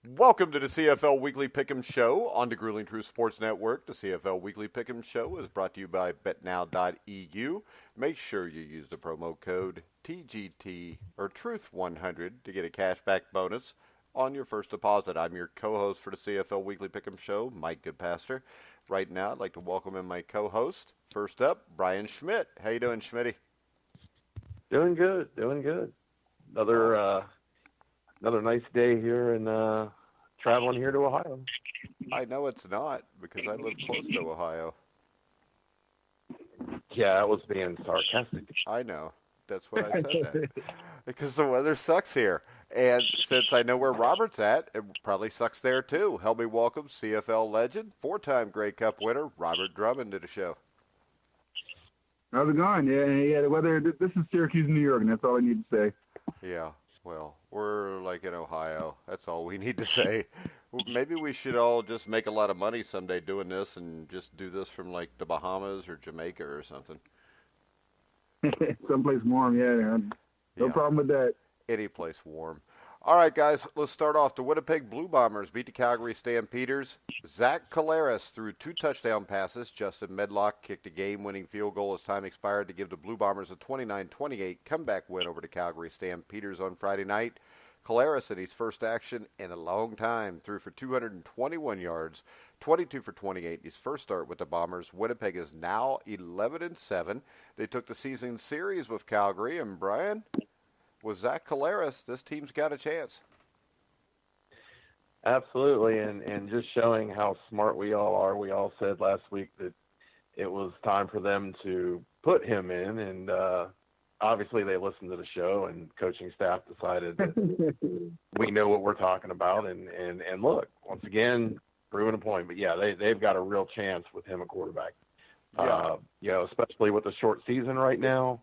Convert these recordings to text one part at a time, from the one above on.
Welcome to the CFL Weekly Pick'em Show on the Grueling Truth Sports Network. The CFL Weekly Pick'em Show is brought to you by BetNow.eu. Make sure you use the promo code TGT or Truth100 to get a cashback bonus on your first deposit. I'm your co-host for the CFL Weekly Pick'em Show, Mike Goodpaster. Right now, I'd like to welcome in my co-host. First up, Brian Schmidt. How you doing, Schmitty? Doing good. Another nice day here and traveling here to Ohio. I know it's not because I live close to Ohio. Yeah, I was being sarcastic. I know. That's what I said that. Because the weather sucks here. And since I know where Robert's at, it probably sucks there too. Help me welcome CFL legend, four-time Grey Cup winner, Robert Drummond to the show. How's it going? Yeah. The weather. This is Syracuse, New York, and that's all I need to say. Yeah, well, we're like in Ohio. That's all we need to say. Maybe we should all just make a lot of money someday doing this and just do this from like the Bahamas or Jamaica or something. Someplace warm, yeah. No problem with that. Any place warm. All right, guys, let's start off. The Winnipeg Blue Bombers beat the Calgary Stampeders. Zach Collaros threw 2 touchdown passes. Justin Medlock kicked a game-winning field goal as time expired to give the Blue Bombers a 29-28 comeback win over the Calgary Stampeders on Friday night. Collaros, in his first action in a long time, threw for 221 yards, 22 for 28 his first start with the Bombers. Winnipeg is now 11-7. They took the season series with Calgary, and Brian, with Zach Collaros, this team's got a chance. Absolutely, and just showing how smart we all are. We all said last week that it was time for them to put him in, and obviously they listened to the show, and coaching staff decided that we know what we're talking about, and look, once again, proving a point. But yeah, they've got a real chance with him at quarterback. Yeah. Especially with the short season right now.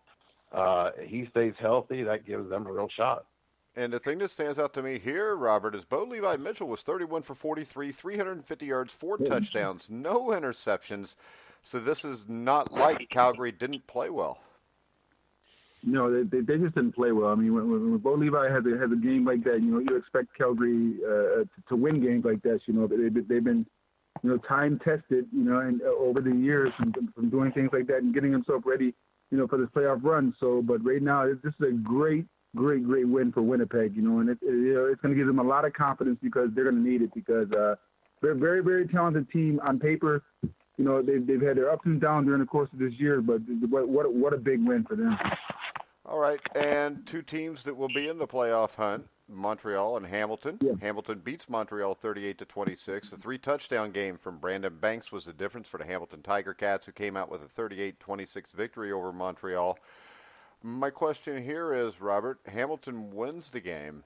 He stays healthy, that gives them a real shot. And the thing that stands out to me here, Robert, is Bo Levi Mitchell was 31 for 43, 350 yards, 4 touchdowns, no interceptions. So this is not like Calgary didn't play well. No, they just didn't play well. I mean, when Bo Levi has a game like that, you expect Calgary to win games like that. They've been time tested, and over the years from doing things like that and getting themselves ready, for this playoff run. So, but right now, this is a great win for Winnipeg, and it's going to give them a lot of confidence because they're going to need it because they're a very, very talented team on paper. They've had their ups and downs during the course of this year, but what a big win for them. All right, and 2 teams that will be in the playoff hunt, Montreal and Hamilton. Yeah. Hamilton beats Montreal 38-26. The 3-touchdown game from Brandon Banks was the difference for the Hamilton Tiger Cats, who came out with a 38-26 victory over Montreal. My question here is, Robert, Hamilton wins the game,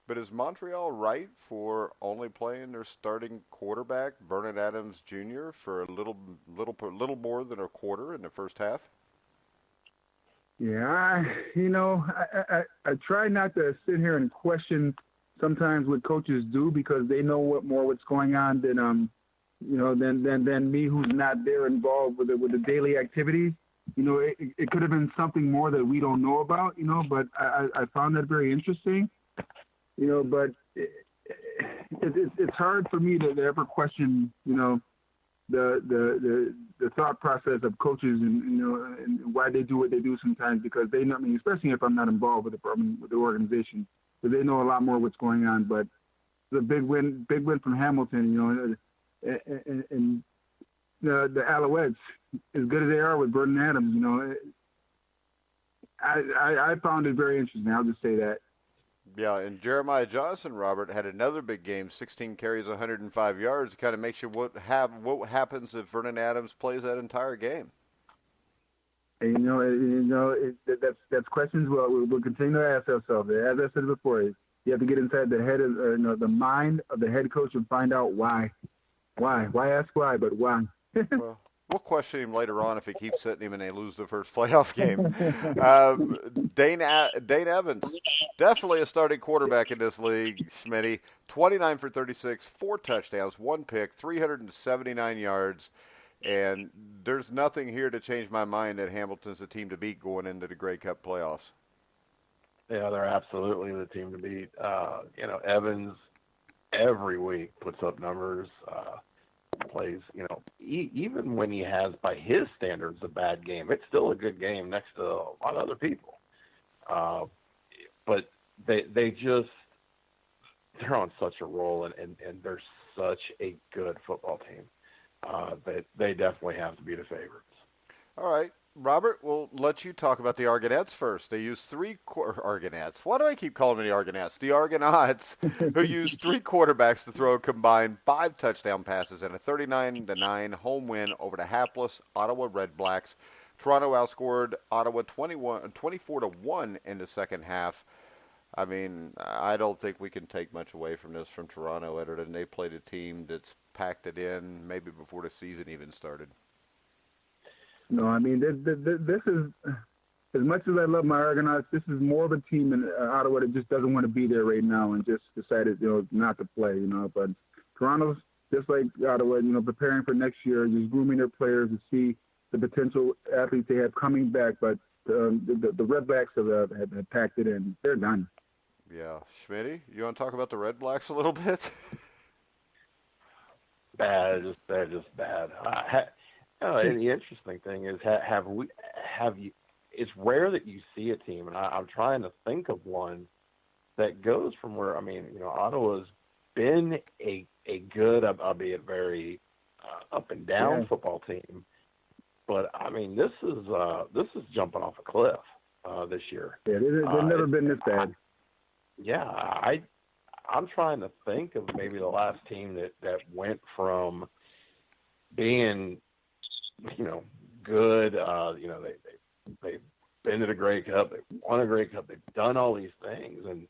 but is Montreal right for only playing their starting quarterback, Vernon Adams Jr., for a little more than a quarter in the first half? Yeah, I try not to sit here and question sometimes what coaches do because they know what's going on than me who's not there involved with the daily activities. It could have been something more that we don't know about, but I found that very interesting, but it's hard for me to ever question, the thought process of coaches and why they do what they do sometimes because they know, especially if I'm not involved with the organization, because they know a lot more what's going on. But it's a big win from Hamilton, and the Alouettes, as good as they are with Vernon Adams, I found it very interesting. I'll just say that. Yeah, and Jeremiah Johnson, Robert, had another big game, 16 carries, 105 yards. It kind of makes you what happens if Vernon Adams plays that entire game. And, that's questions we'll continue to ask ourselves. As I said before, you have to get inside the head of the mind of the head coach and find out why. Why ask why, but why? Well, we'll question him later on if he keeps sitting him and they lose the first playoff game. Dane Evans, definitely a starting quarterback in this league, Schmitty. 29 for 36, 4 touchdowns, 1 pick, 379 yards. And there's nothing here to change my mind that Hamilton's the team to beat going into the Grey Cup playoffs. Yeah, they're absolutely the team to beat. Evans every week puts up numbers, plays, even when he has, by his standards, a bad game, it's still a good game next to a lot of other people. But they're on such a roll, and they're such a good football team that they definitely have to be the favorites. All right. Robert, we'll let you talk about the Argonauts first. They used Argonauts. Why do I keep calling them the Argonauts? The Argonauts, who used 3 quarterbacks to throw a combined 5 touchdown passes and a 39-9 home win over the hapless Ottawa Redblacks. Toronto outscored Ottawa 24-1 in the second half. I mean, I don't think we can take much away from this from Toronto, other than they played a team that's packed it in maybe before the season even started. No, I mean, this is, as much as I love my Argonauts, this is more of a team in Ottawa that just doesn't want to be there right now and just decided, not to play, But Toronto's, just like Ottawa, preparing for next year, just grooming their players to see the potential athletes they have coming back. But the Redblacks have packed it in. They're done. Yeah. Schmidt, you want to talk about the Redblacks a little bit? Bad, they're just bad. And the interesting thing is, it's rare that you see a team, and I'm trying to think of one that goes from where, Ottawa's been a good, albeit very up and down football team, but this is jumping off a cliff this year. Yeah, they've never been this bad. I'm trying to think of maybe the last team that went from being good. They've been to the Grey Cup. They've won a Grey Cup. They've done all these things, and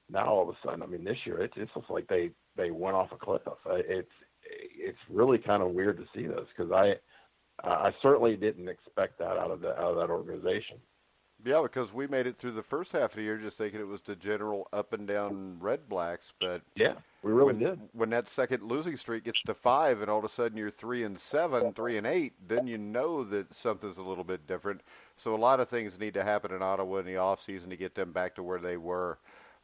now all of a sudden, this year it just looks like they went off a cliff. It's really kind of weird to see this, because I certainly didn't expect that out of that organization. Yeah, because we made it through the first half of the year just thinking it was the general up and down Redblacks, but yeah, we really did. When that second losing streak gets to 5, and all of a sudden you're 3-7, 3-8, then you know that something's a little bit different. So a lot of things need to happen in Ottawa in the offseason to get them back to where they were.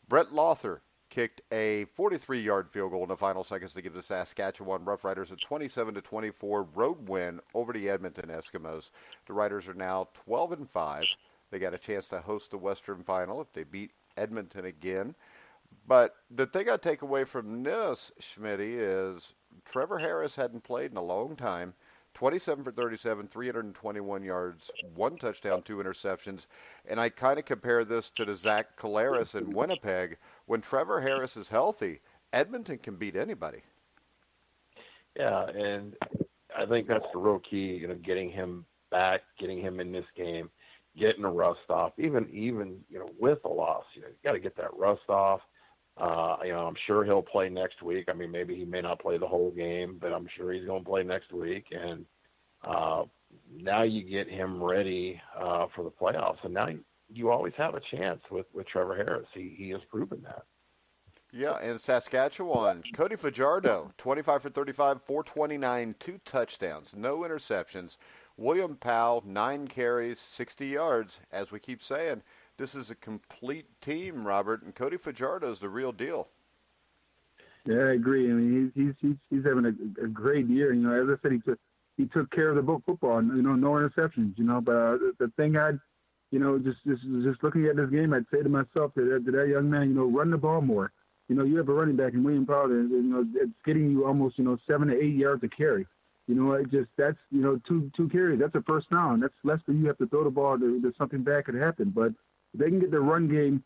Brett Lothar kicked a 43-yard field goal in the final seconds to give the Saskatchewan Roughriders a 27-24 road win over the Edmonton Eskimos. The Riders are now 12-5. They got a chance to host the Western Final if they beat Edmonton again. But the thing I take away from this, Schmidt, is Trevor Harris hadn't played in a long time. 27 for 37, 321 yards, 1 touchdown, 2 interceptions. And I kind of compare this to the Zach Collaros in Winnipeg. When Trevor Harris is healthy, Edmonton can beat anybody. Yeah, and I think that's the real key, getting him back, getting him in this game, getting the rust off, even with a loss. You got to get that rust off. I'm sure he'll play next week. Maybe he may not play the whole game, but I'm sure he's going to play next week. And now you get him ready for the playoffs. And now you always have a chance with Trevor Harris. He has proven that. Yeah, and Saskatchewan, Cody Fajardo, 25 for 35, 429, 2 touchdowns, no interceptions. William Powell, 9 carries, 60 yards. As we keep saying, this is a complete team, Robert, and Cody Fajardo is the real deal. Yeah, I agree. He's having a great year. As I said, he took care of the football. No interceptions. But the thing just looking at this game, I'd say to myself that young man, run the ball more. You have a running back in William Powell. It's getting you almost 7 to 8 yards a carry. That's 2 carries. That's a first down. That's less than you have to throw the ball to something bad could happen. But if they can get the run game,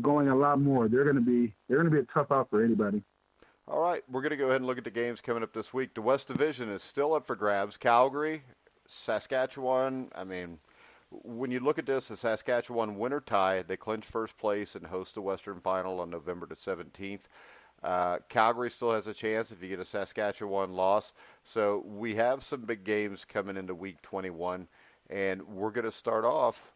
going a lot more, they're going to be a tough out for anybody. All right, we're going to go ahead and look at the games coming up this week. The West Division is still up for grabs. Calgary, Saskatchewan. When you look at this, the Saskatchewan winner tie, they clinch first place and host the Western Final on November the 17th. Calgary still has a chance if you get a Saskatchewan loss. So we have some big games coming into week 21, and we're going to start off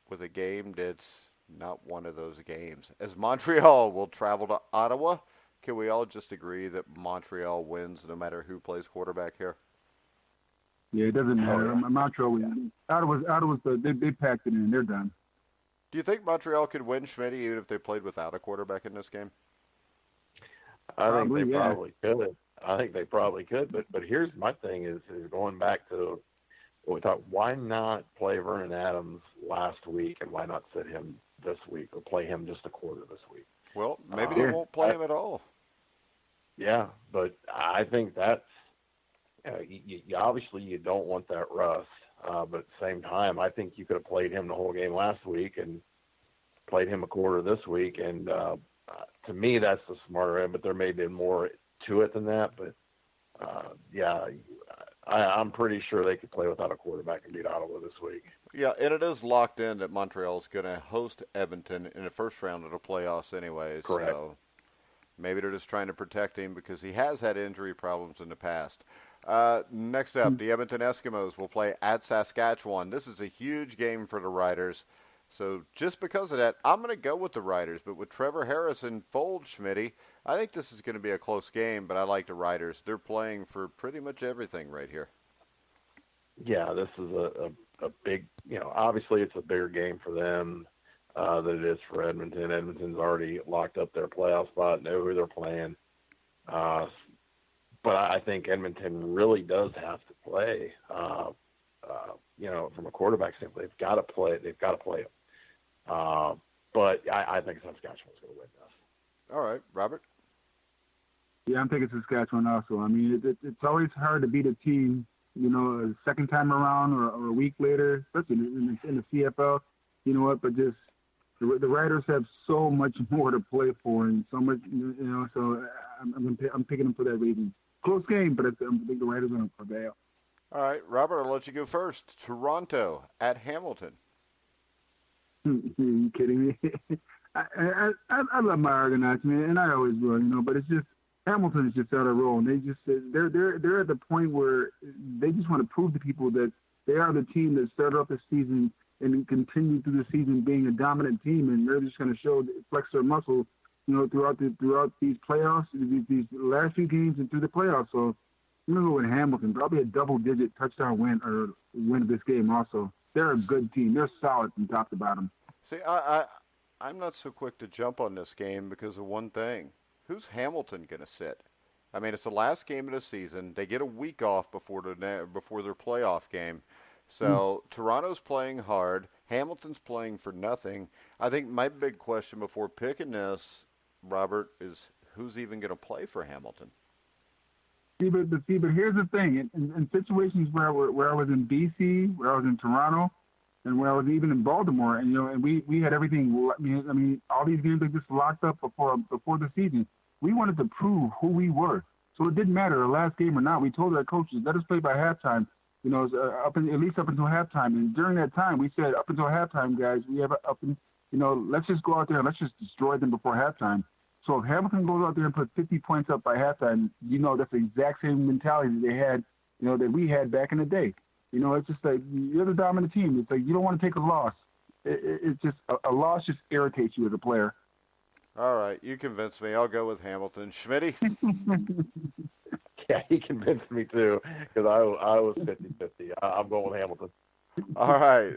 with a game that's not one of those games. As Montreal will travel to Ottawa, can we all just agree that Montreal wins no matter who plays quarterback here? Yeah, it doesn't matter. Montreal wins. Ottawa's they packed it in. They're done. Do you think Montreal could win, Schmidt, even if they played without a quarterback in this game? I think they probably could. I think they probably could. But here's my thing is going back to what we talked. Why not play Vernon Adams last week, and why not sit him this week or play him just a quarter this week? Well, maybe they won't play him at all. Yeah, but I think that's you obviously you don't want that rust. But at the same time, I think you could have played him the whole game last week and played him a quarter this week. And to me, that's the smarter end. But there may have been more to it than that. But I'm pretty sure they could play without a quarterback and beat Ottawa this week. Yeah, and it is locked in that Montreal is going to host Edmonton in the first round of the playoffs anyways. Correct. So maybe they're just trying to protect him because he has had injury problems in the past. Next up, the Edmonton Eskimos will play at Saskatchewan. This is a huge game for the Riders. So just because of that, I'm going to go with the Riders. But with Trevor Harris in fold, Schmitty, I think this is going to be a close game, but I like the Riders. They're playing for pretty much everything right here. Yeah, this is a big, obviously it's a bigger game for them than it is for Edmonton. Edmonton's already locked up their playoff spot, know who they're playing. But I think Edmonton really does have to play, from a quarterback standpoint. They've got to play him. But I think Saskatchewan's going to win this. All right, Robert? Yeah, I'm thinking Saskatchewan also. I mean, it's always hard to beat a team, a second time around or a week later, especially in the CFL. You know what? But just the Riders have so much more to play for and so much, so I'm picking them for that reason. Close game, but I think the Riders are going to prevail. All right, Robert, I'll let you go first. Toronto at Hamilton. Are you kidding me? I love my Argonauts, man, and I always will, but it's just Hamilton is just out of roll. And they're at the point where they just want to prove to people that they are the team that started off the season and continued through the season being a dominant team, and they're just going to flex their muscle, throughout these playoffs, these last few games and through the playoffs. So I'm going to go with Hamilton. Probably a double-digit touchdown win of this game also. They're a good team. They're solid from top to bottom. See, I'm not so quick to jump on this game because of one thing. Who's Hamilton going to sit? I mean, it's the last game of the season. They get a week off before their playoff game. So Toronto's playing hard. Hamilton's playing for nothing. I think my big question before picking this, Robert, is who's even going to play for Hamilton? See, but here's the thing. In situations where I was in BC, where I was in Toronto, and where I was even in Baltimore, and we had everything. I mean, all these games are just locked up before the season. We wanted to prove who we were, so it didn't matter the last game or not. We told our coaches, let us play by halftime. At least up until halftime. And during that time, we said, up until halftime, guys, we have let's just go out there and let's just destroy them before halftime. So if Hamilton goes out there and puts 50 points up by halftime, that's the exact same mentality that they had, that we had back in the day. It's just like you're the dominant team. It's like you don't want to take a loss. It's just a loss just irritates you as a player. All right, you convinced me. I'll go with Hamilton. Schmitty? Yeah, he convinced me too because I was 50-50. I'm going with Hamilton. All right.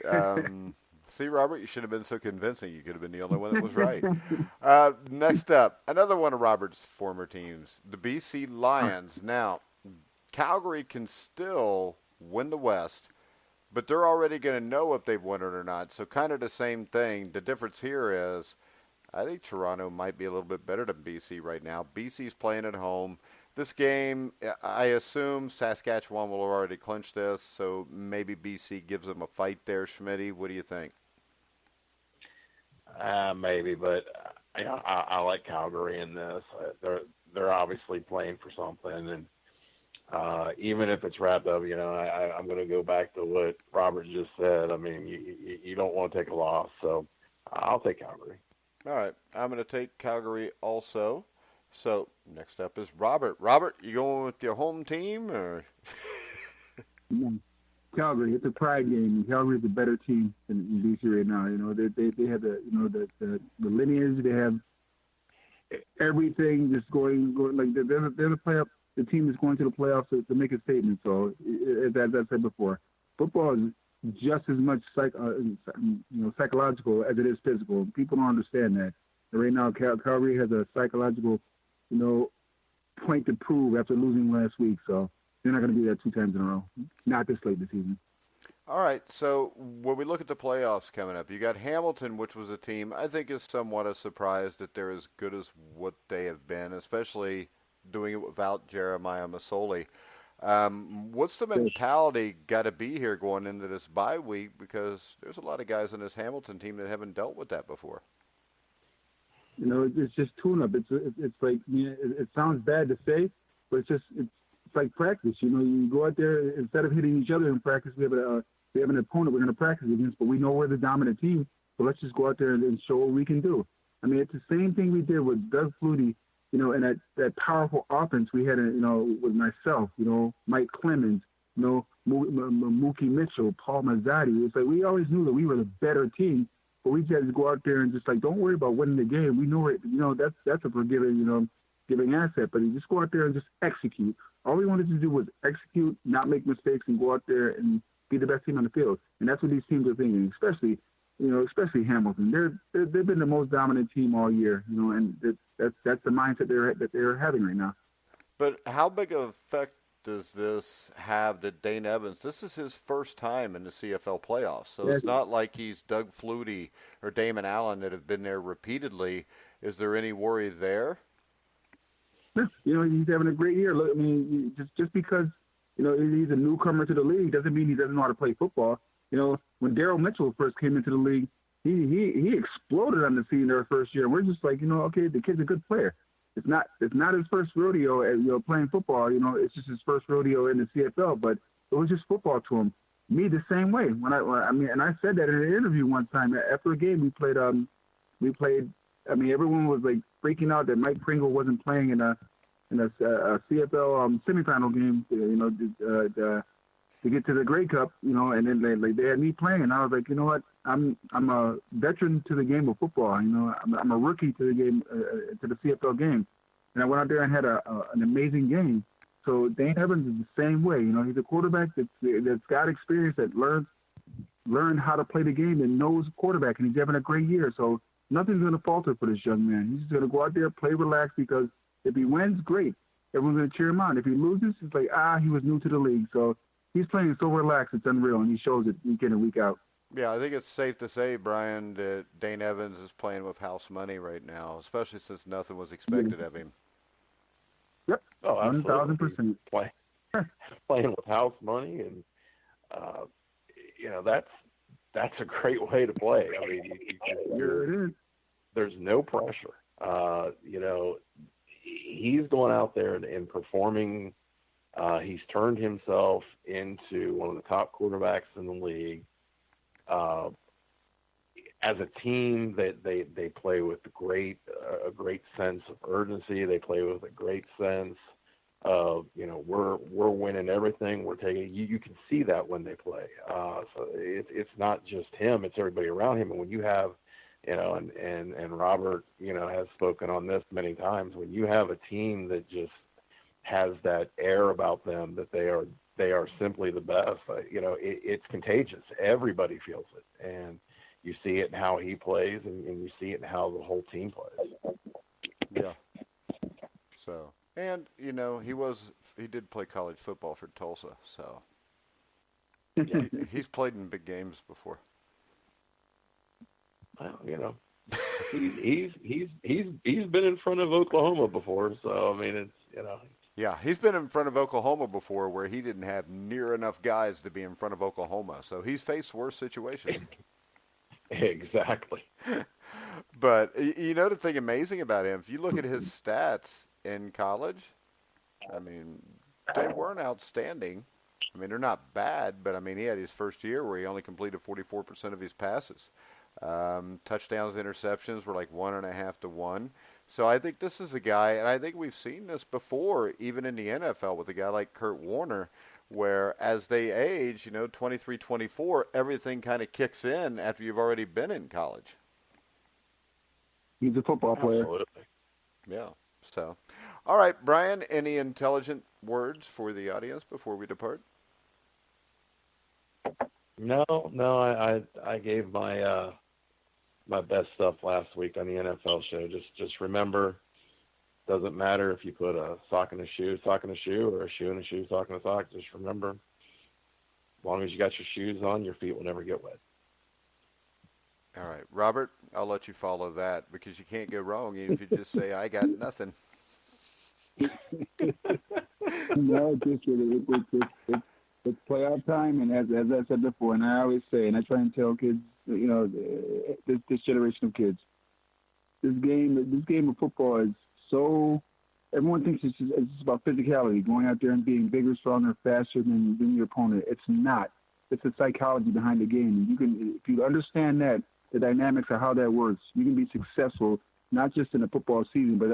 See, Robert, you should have been so convincing. You could have been the only one that was right. Next up, another one of Robert's former teams, the BC Lions. Now, Calgary can still win the West, but they're already going to know if they've won it or not. So kind of the same thing. The difference here is I think Toronto might be a little bit better than BC right now. BC's playing at home. This game, I assume Saskatchewan will already clinch this, so maybe BC gives them a fight there. Schmitty, what do you think? Maybe, but I like Calgary in this. They're obviously playing for something, and even if it's wrapped up, I'm going to go back to what Robert just said. I mean, you don't want to take a loss, so I'll take Calgary. All right, I'm going to take Calgary also. So next up is Robert. Robert, you going with your home team or? Calgary, it's a pride game. Calgary is a better team than BC right now. They have the lineage. They have everything just going like they're the playoff. The team is going to the playoffs to make a statement. So as I said before, football is just as much psychological as it is physical. People don't understand that. And right now, Calgary has a psychological point to prove after losing last week. So they're not going to do that 2 times in a row. Not this late this season. All right, so when we look at the playoffs coming up, you got Hamilton, which was a team I think is somewhat a surprise that they're as good as what they have been, especially doing it without Jeremiah Masoli. What's the mentality got to be here going into this bye week? Because there's a lot of guys in this Hamilton team that haven't dealt with that before. It's just tune-up. It's like, it sounds bad to say, but it's like practice. You go out there, instead of hitting each other in practice, we have an opponent we're going to practice against, but we know we're the dominant team, so let's just go out there and show what we can do. I mean, it's the same thing we did with Doug Flutie, and that powerful offense we had, with myself, Mike Clemens, Mookie Mitchell, Paul Mazzotti. It's like we always knew that we were the better team, but we just had to go out there and just like, don't worry about winning the game. We know it. That's a forgiving, giving asset, but you just go out there and just execute. All we wanted to do was execute, not make mistakes, and go out there and be the best team on the field. And that's what these teams are thinking, especially Hamilton. They've been the most dominant team all year, and that's the mindset they're having right now. But how big of effect does this have that Dane Evans? This is his first time in the CFL playoffs, so it's not like he's Doug Flutie or Damon Allen that have been there repeatedly. Is there any worry there? He's having a great year. Look, I mean, just because he's a newcomer to the league doesn't mean he doesn't know how to play football. When Daryl Mitchell first came into the league, he exploded on the scene their first year. We're just like, okay, the kid's a good player. It's not his first rodeo at playing football. It's just his first rodeo in the CFL. But it was just football to him. Me the same way. And I said that in an interview one time after a game we played. Everyone was like freaking out that Mike Pringle wasn't playing in a CFL semifinal game. To get to the Grey Cup, and then they had me playing, and I was like, you know what, I'm a veteran to the game of football. I'm a rookie to the game, to the CFL game, and I went out there and had an amazing game. So Dane Evans is the same way. He's a quarterback that's got experience, that learned how to play the game and knows quarterback, and he's having a great year. So nothing's going to falter for this young man. He's just going to go out there, play relaxed, because if he wins, great. Everyone's going to cheer him on. If he loses, it's like, he was new to the league. So he's playing so relaxed, it's unreal, and he shows it week in and week out. Yeah, I think it's safe to say, Brian, that Dane Evans is playing with house money right now, especially since nothing was expected of him. Yep. Oh, 1,000%. Playing with house money, and that's a great way to play. I mean, there's no pressure. He's going out there and performing. He's turned himself into one of the top quarterbacks in the league. As a team, they play with a great sense of urgency. They play with a great sense of, we're winning everything. We're taking. You can see that when they play. So it's not just him; it's everybody around him. And when you have, and Robert, has spoken on this many times. When you have a team that just has that air about them, that they are simply the best, it's contagious. Everybody feels it, and you see it in how he plays, and you see it in how the whole team plays. Yeah. So, and he did play college football for Tulsa, so he's played in big games before. Well, he's been in front of Oklahoma before, so I mean, it's Yeah, he's been in front of Oklahoma before where he didn't have near enough guys to be in front of Oklahoma. So he's faced worse situations. Exactly. But, the thing amazing about him, if you look at his stats in college, I mean, they weren't outstanding. I mean, they're not bad, but, I mean, he had his first year where he only completed 44% of his passes. Touchdowns, interceptions were like 1.5 to 1. So I think this is a guy, and I think we've seen this before, even in the NFL with a guy like Kurt Warner, where as they age, 23, 24, everything kind of kicks in after you've already been in college. He's a football player. Absolutely. Yeah. So, all right, Brian, any intelligent words for the audience before we depart? No, I gave my best stuff last week on the NFL show. Just remember, Doesn't matter if you put a sock in a shoe, or a shoe in a shoe, sock in a sock. Just remember, as long as you got your shoes on, your feet will never get wet. All right, Robert, I'll let you follow that because you can't go wrong even if you just say, I got nothing. No, it's playoff time, and as I said before, and I always say, and I try and tell kids, this generation of kids, this game of football is so. Everyone thinks it's just about physicality, going out there and being bigger, stronger, faster than your opponent. It's not. It's the psychology behind the game. You can, if you understand that, the dynamics of how that works, you can be successful not just in the football season, but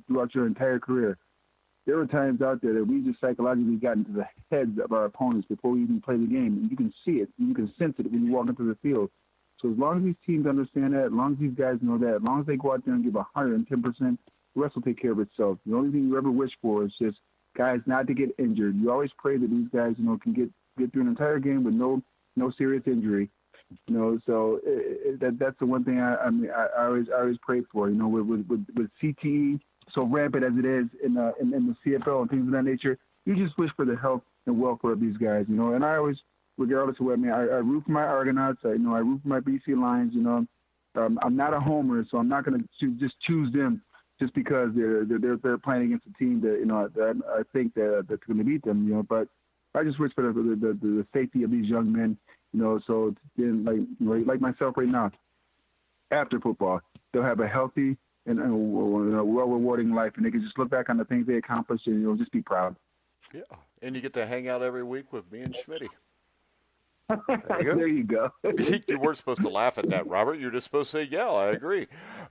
throughout your entire career. There were times out there that we just psychologically got into the heads of our opponents before we even play the game. And you can see it. You can sense it when you walk into the field. So as long as these teams understand that, as long as these guys know that, as long as they go out there and give 110%, the rest will take care of itself. The only thing you ever wish for is just guys not to get injured. You always pray that these guys, can get through an entire game with no serious injury. So that's the one thing I always pray for. With CTE so rampant as it is in the CFL and things of that nature, you just wish for the health and welfare of these guys. And I always, regardless of what I root for my Argonauts. I root for my BC Lions. I'm not a homer, so I'm not going to just choose them just because they're playing against a team that I think that's going to beat them. But I just wish for the safety of these young men. So then, like myself right now, after football, they'll have a healthy and well-rewarding life, and they can just look back on the things they accomplished and just be proud. Yeah, and you get to hang out every week with me and Schmidt. There you go. You weren't supposed to laugh at that, Robert. You're just supposed to say, yeah, I agree.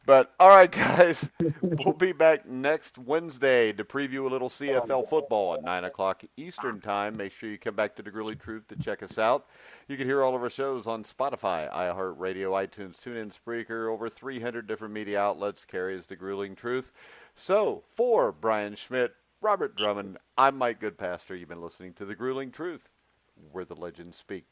But, all right, guys, we'll be back next Wednesday to preview a little CFL football at 9 o'clock Eastern Time. Make sure you come back to The Grueling Truth to check us out. You can hear all of our shows on Spotify, iHeartRadio, iTunes, TuneIn, Spreaker, over 300 different media outlets carries The Grueling Truth. So, for Brian Schmidt, Robert Drummond, I'm Mike Goodpaster. You've been listening to The Grueling Truth, where the legends speak.